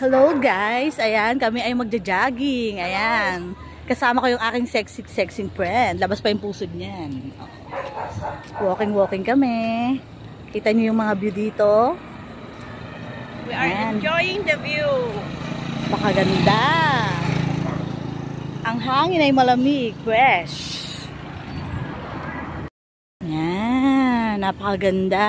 Hello guys, ayan, kami ay magja-jogging, ayan. Kasama ko yung aking sexy friend. Labas pa yung pusod niyan. Walking kami. Kita niyo yung mga view dito. We are enjoying the view. Napakaganda. Ang hangin ay malamig, fresh. Ayan, napakaganda.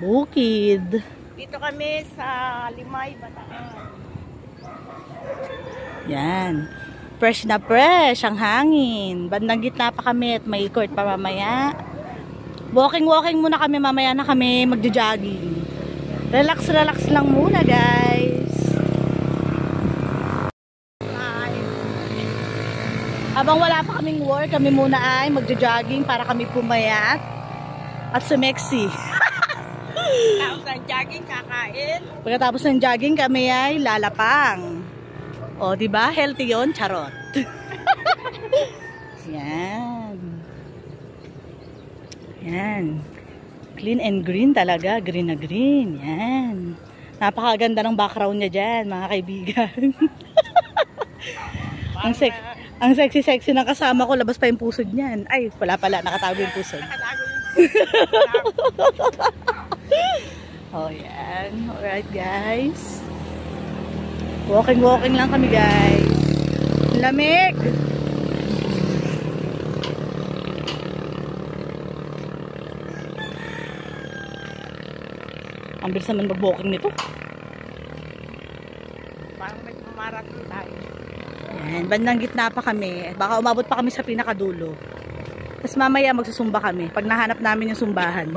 Bukid. Dito kami sa Limay, Bataan. Yan. Fresh na fresh ang hangin. Bandang gitna pa kami at may court pa mamaya. Walking muna kami, mamaya na kami magjo-jogging. Relax lang muna, guys. Habang wala pa kaming work, kami muna ay magjo-jogging para kami pumayat at sumeksi. Tapos ng jogging, kakain. Pagkatapos ng jogging, kami ay lalapang. O, diba? Healthy yun? Charot. Yan. Yan. Clean and green talaga. Green na green. Yan. Napakaganda ng background niya dyan, mga kaibigan. Ang sexy ng kasama ko. Labas pa yung pusod niyan. Ay, pala. Nakatago yung pusod. Oh, yan. Alright, guys. Walking lang kami, guys. Lamig! Ang bilis naman mag-walking nito. Parang may marathon tayo. Yan, bandang gitna pa kami. Baka umabot pa kami sa pinakadulo. Tapos mamaya magsusumba kami. Pag nahanap namin yung sumbahan.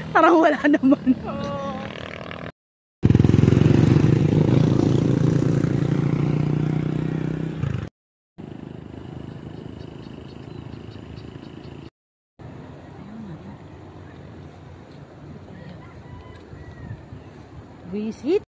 Parang wala naman. Visit